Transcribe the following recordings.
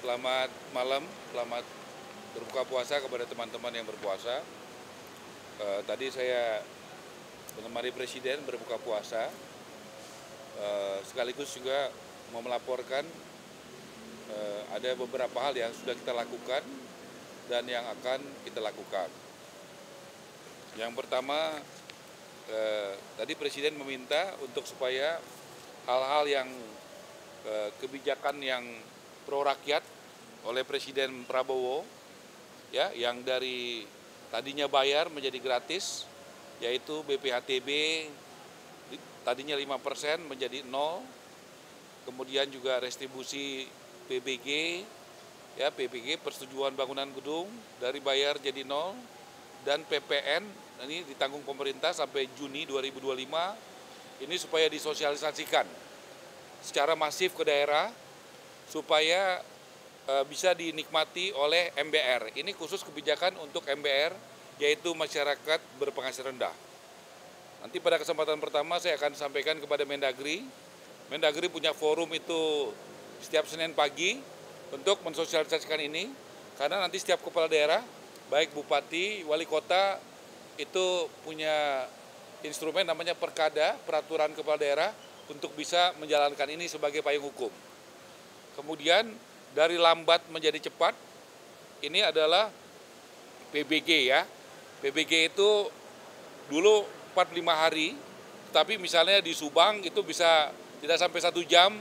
Selamat malam, selamat berbuka puasa kepada teman-teman yang berpuasa. Tadi saya menemani Presiden berbuka puasa, sekaligus juga mau melaporkan ada beberapa hal yang sudah kita lakukan dan yang akan kita lakukan. Yang pertama, tadi Presiden meminta untuk supaya hal-hal yang kebijakan yang pro rakyat oleh Presiden Prabowo, ya, yang dari tadinya bayar menjadi gratis, yaitu BPHTB tadinya 5% menjadi 0, kemudian juga restribusi PBG, ya, PBG persetujuan bangunan gedung dari bayar jadi 0, dan PPN ini ditanggung pemerintah sampai Juni 2025, ini supaya disosialisasikan secara masif ke daerah supaya bisa dinikmati oleh MBR. Ini khusus kebijakan untuk MBR, yaitu masyarakat berpenghasilan rendah. Nanti pada kesempatan pertama saya akan sampaikan kepada Mendagri. Mendagri punya forum itu setiap Senin pagi untuk mensosialisasikan ini, karena nanti setiap kepala daerah, baik bupati, wali kota, itu punya instrumen namanya Perkada, peraturan kepala daerah, untuk bisa menjalankan ini sebagai payung hukum. Kemudian dari lambat menjadi cepat, ini adalah PBG, ya. PBG itu dulu 45 hari, tapi misalnya di Subang itu bisa tidak sampai 1 jam,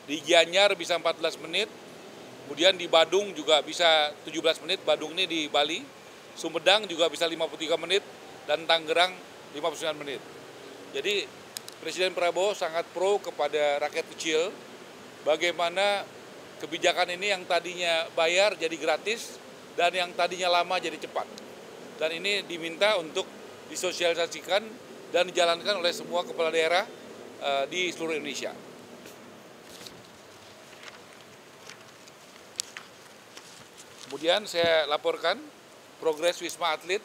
di Gianyar bisa 14 menit, kemudian di Badung juga bisa 17 menit, Badung ini di Bali, Sumedang juga bisa 53 menit, dan Tangerang 59 menit. Jadi Presiden Prabowo sangat pro kepada rakyat kecil, bagaimana kebijakan ini yang tadinya bayar jadi gratis, dan yang tadinya lama jadi cepat. Dan ini diminta untuk disosialisasikan dan dijalankan oleh semua kepala daerah di seluruh Indonesia. Kemudian saya laporkan progres Wisma Atlet,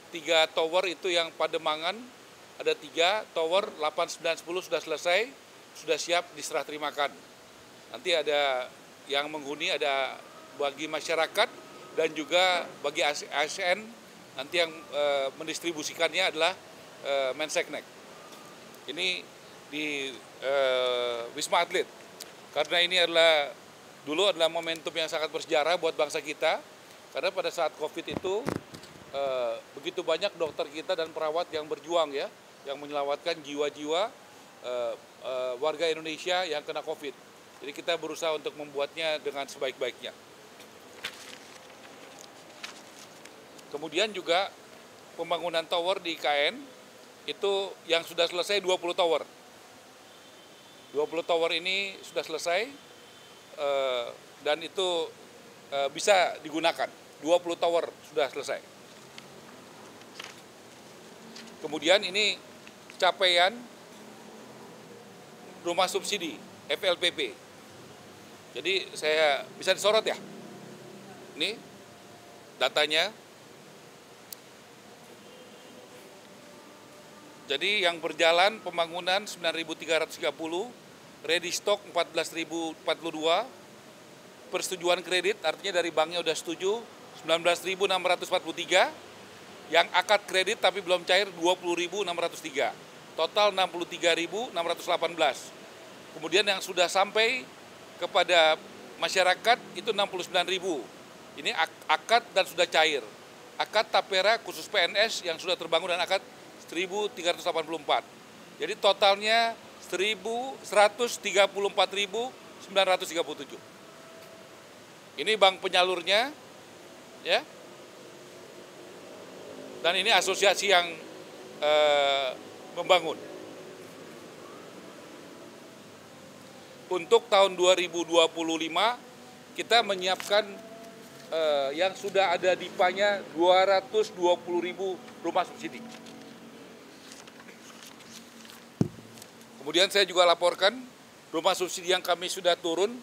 3 tower itu yang Pademangan, ada 3 tower, 8, 9, 10 sudah selesai, sudah siap diserah terimakan. Nanti ada yang menghuni, ada bagi masyarakat dan juga bagi ASN, nanti yang mendistribusikannya adalah Menseknek. Ini di Wisma Atlet, karena ini adalah dulu adalah momentum yang sangat bersejarah buat bangsa kita, karena pada saat COVID itu begitu banyak dokter kita dan perawat yang berjuang, ya, yang menyelamatkan jiwa-jiwa warga Indonesia yang kena COVID. Jadi kita berusaha untuk membuatnya dengan sebaik-baiknya. Kemudian juga pembangunan tower di IKN itu yang sudah selesai 20 tower. 20 tower ini sudah selesai dan itu bisa digunakan. 20 tower sudah selesai. Kemudian ini capaian rumah subsidi FLPP. Jadi saya bisa disorot, ya. Ini datanya. Jadi yang berjalan pembangunan 9.330, ready stock 14.042, persetujuan kredit artinya dari banknya udah setuju 19.643, yang akad kredit tapi belum cair 20.603, total 63.618. Kemudian yang sudah sampai kepada masyarakat itu 69.000. Ini akad dan sudah cair. Akad Tapera khusus PNS yang sudah terbangun dan akad 1.384. Jadi totalnya 134.937. Ini bank penyalurnya, ya. Dan ini asosiasi yang membangun. Untuk tahun 2025 kita menyiapkan yang sudah ada DIPA-nya 220.000 rumah subsidi. Kemudian saya juga laporkan rumah subsidi yang kami sudah turun,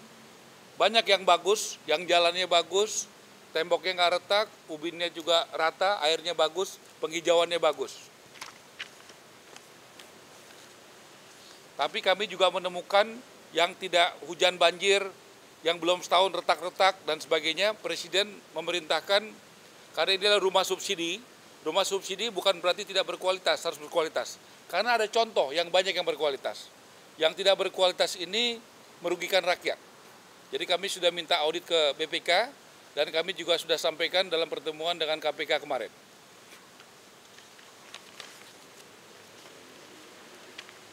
banyak yang bagus, yang jalannya bagus, temboknya nggak retak, ubinnya juga rata, airnya bagus, penghijauannya bagus. Tapi kami juga menemukan yang tidak hujan banjir, yang belum setahun retak-retak dan sebagainya, Presiden memerintahkan, karena ini adalah rumah subsidi bukan berarti tidak berkualitas, harus berkualitas. Karena ada contoh yang banyak yang berkualitas. Yang tidak berkualitas ini merugikan rakyat. Jadi kami sudah minta audit ke BPK dan kami juga sudah sampaikan dalam pertemuan dengan KPK kemarin.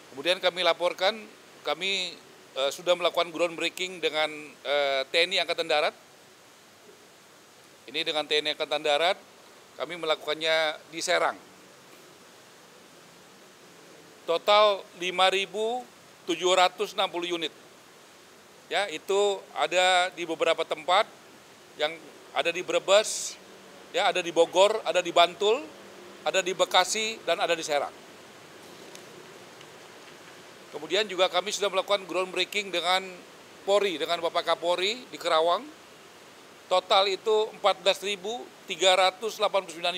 Kemudian kami laporkan, kami sudah melakukan groundbreaking dengan TNI Angkatan Darat. Ini dengan TNI Angkatan Darat, kami melakukannya di Serang. Total 5.760 unit. Ya, itu ada di beberapa tempat, yang ada di Brebes, ya, ada di Bogor, ada di Bantul, ada di Bekasi, dan ada di Serang. Kemudian juga kami sudah melakukan groundbreaking dengan Polri, dengan Bapak Kapolri di Kerawang. Total itu 14.389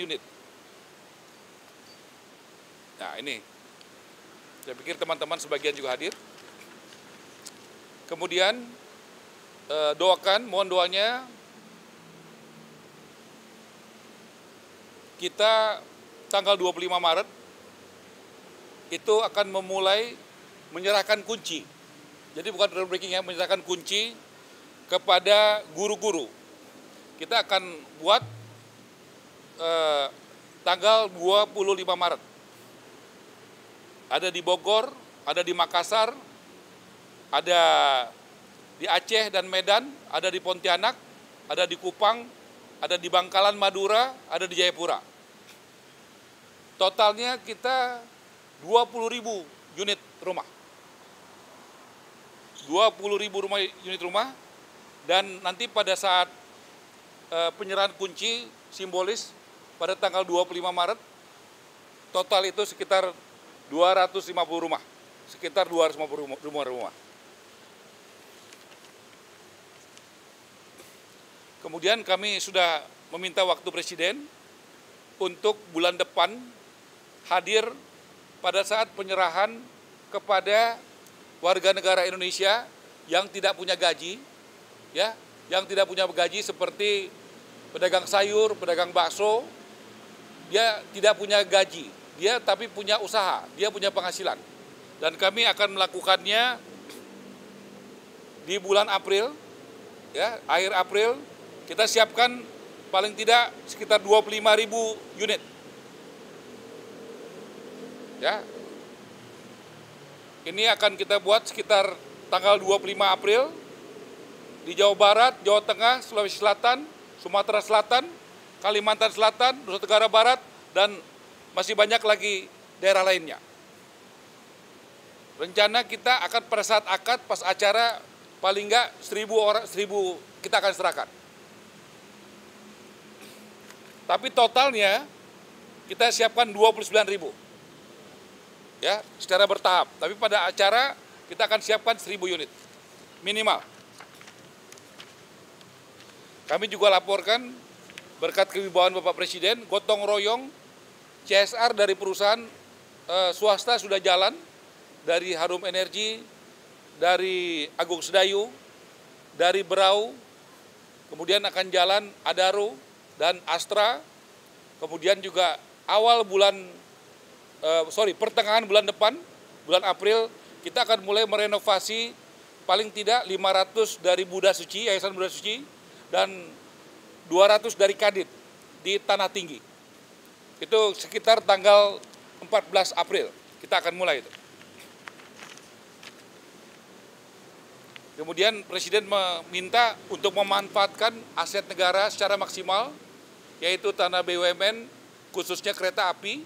unit. Nah ini, saya pikir teman-teman sebagian juga hadir. Kemudian doakan, mohon doanya, kita tanggal 25 Maret itu akan memulai menyerahkan kunci. Jadi bukan groundbreaking ya, menyerahkan kunci kepada guru-guru. Kita akan buat tanggal 25 Maret. Ada di Bogor, ada di Makassar, ada di Aceh dan Medan, ada di Pontianak, ada di Kupang, ada di Bangkalan, Madura, ada di Jayapura. Totalnya kita 20.000 unit rumah. 20.000 unit rumah, dan nanti pada saat penyerahan kunci simbolis pada tanggal 25 Maret, total itu sekitar 250 rumah. Sekitar 250 rumah. Kemudian kami sudah meminta waktu Presiden untuk bulan depan hadir pada saat penyerahan kepada warga negara Indonesia yang tidak punya gaji, ya, yang tidak punya gaji seperti pedagang sayur, pedagang bakso, dia tidak punya gaji, dia tapi punya usaha, dia punya penghasilan. Dan kami akan melakukannya di bulan April, ya, akhir April. Kita siapkan paling tidak sekitar 25.000 unit. Ya. Ini akan kita buat sekitar tanggal 25 April di Jawa Barat, Jawa Tengah, Sulawesi Selatan, Sumatera Selatan, Kalimantan Selatan, Nusa Tenggara Barat, dan masih banyak lagi daerah lainnya. Rencana kita akan pada saat akad, pas acara, paling enggak 1.000 orang, 1.000 kita akan serahkan. Tapi totalnya kita siapkan 29.000. Ya, secara bertahap. Tapi pada acara kita akan siapkan 1.000 unit minimal. Kami juga laporkan berkat kewibawaan Bapak Presiden, gotong royong CSR dari perusahaan swasta sudah jalan, dari Harum Energi, dari Agung Sedayu, dari Berau, kemudian akan jalan Adaro dan Astra, kemudian juga pertengahan bulan depan, bulan April, kita akan mulai merenovasi paling tidak 500 dari Buddha Suci, Yayasan Buddha Suci, dan 200 dari Kadit di Tanah Tinggi. Itu sekitar tanggal 14 April, kita akan mulai itu. Kemudian Presiden meminta untuk memanfaatkan aset negara secara maksimal, yaitu tanah BUMN, khususnya kereta api,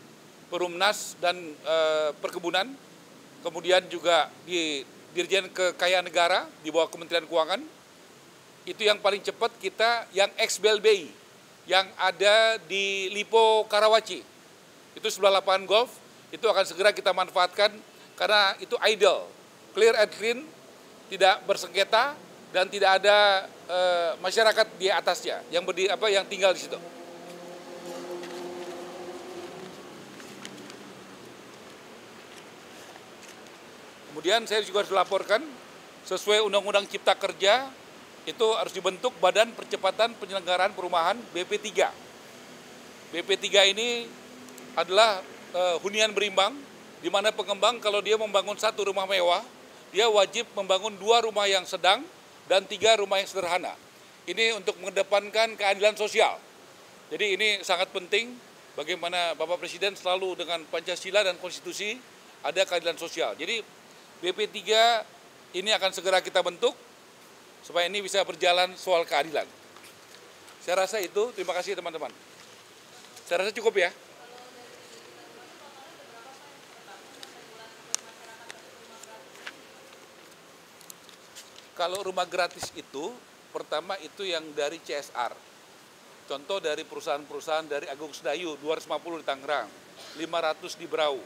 Perumnas, dan perkebunan. Kemudian juga di Dirjen Kekayaan Negara di bawah Kementerian Keuangan. Itu yang paling cepat kita yang ex-BLBI, yang ada di Lipo Karawaci. Itu sebelah lapangan golf, itu akan segera kita manfaatkan karena itu idle, clear and clean, tidak bersengketa, dan tidak ada masyarakat di atasnya yang tinggal di situ. Kemudian saya juga harus laporkan sesuai Undang-Undang Cipta Kerja itu harus dibentuk Badan Percepatan Penyelenggaraan Perumahan BP3. BP3 ini adalah hunian berimbang, di mana pengembang kalau dia membangun satu rumah mewah, dia wajib membangun 2 rumah yang sedang dan 3 rumah yang sederhana. Ini untuk mengedepankan keadilan sosial. Jadi ini sangat penting bagaimana Bapak Presiden selalu dengan Pancasila dan Konstitusi ada keadilan sosial. Jadi BP3 ini akan segera kita bentuk supaya ini bisa berjalan soal keadilan. Saya rasa itu, terima kasih teman-teman. Saya rasa cukup ya. Kalau rumah gratis itu, pertama itu yang dari CSR. Contoh dari perusahaan-perusahaan dari Agung Sedayu, 250 di Tangerang, 500 di Berau.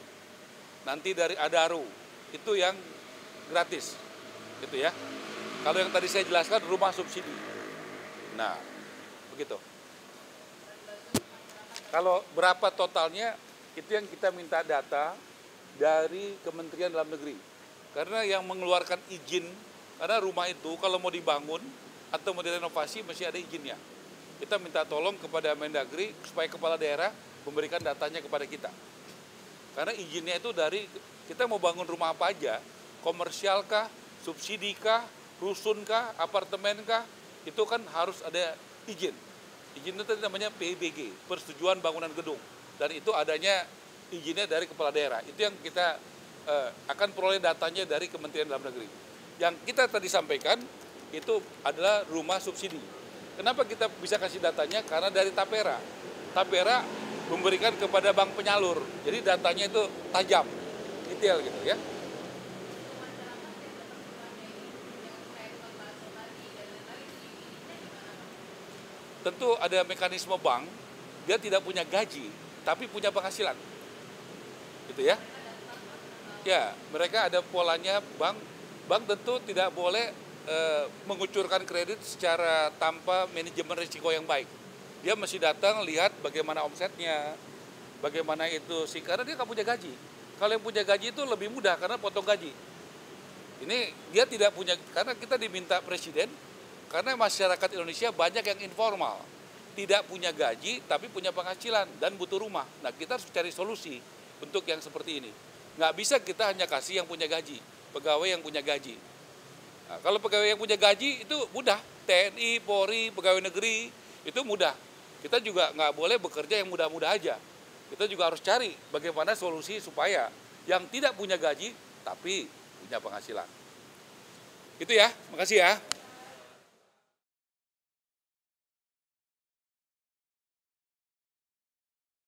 Nanti dari Adaru, itu yang gratis. Gitu ya. Kalau yang tadi saya jelaskan rumah subsidi. Nah, begitu. Kalau berapa totalnya, itu yang kita minta data dari Kementerian Dalam Negeri. Karena yang mengeluarkan izin, karena rumah itu kalau mau dibangun atau mau direnovasi mesti ada izinnya. Kita minta tolong kepada Mendagri supaya kepala daerah memberikan datanya kepada kita. Karena izinnya itu dari, kita mau bangun rumah apa aja, komersial kah, subsidi kah, rusun kah, apartemen kah, itu kan harus ada izin. Izin itu namanya PBG, Persetujuan Bangunan Gedung. Dan itu adanya izinnya dari kepala daerah. Itu yang kita akan peroleh datanya dari Kementerian Dalam Negeri. Yang kita tadi sampaikan itu adalah rumah subsidi. Kenapa kita bisa kasih datanya? Karena dari Tapera. Tapera memberikan kepada bank penyalur. Jadi datanya itu tajam, detail gitu ya. Tentu ada mekanisme bank, dia tidak punya gaji, tapi punya penghasilan. Gitu ya. Ya, mereka ada polanya bank tentu tidak boleh mengucurkan kredit secara tanpa manajemen risiko yang baik. Dia mesti datang lihat bagaimana omsetnya, bagaimana itu sih, karena dia nggak punya gaji. Kalau yang punya gaji itu lebih mudah karena potong gaji. Ini dia tidak punya, karena kita diminta Presiden, karena masyarakat Indonesia banyak yang informal, tidak punya gaji tapi punya penghasilan dan butuh rumah. Nah kita harus cari solusi untuk yang seperti ini. Nggak bisa kita hanya kasih yang punya gaji, pegawai yang punya gaji. Nah, kalau pegawai yang punya gaji itu mudah, TNI, Polri, pegawai negeri itu mudah. Kita juga nggak boleh bekerja yang mudah-mudah aja. Kita juga harus cari bagaimana solusi supaya yang tidak punya gaji tapi punya penghasilan. Itu ya, makasih ya.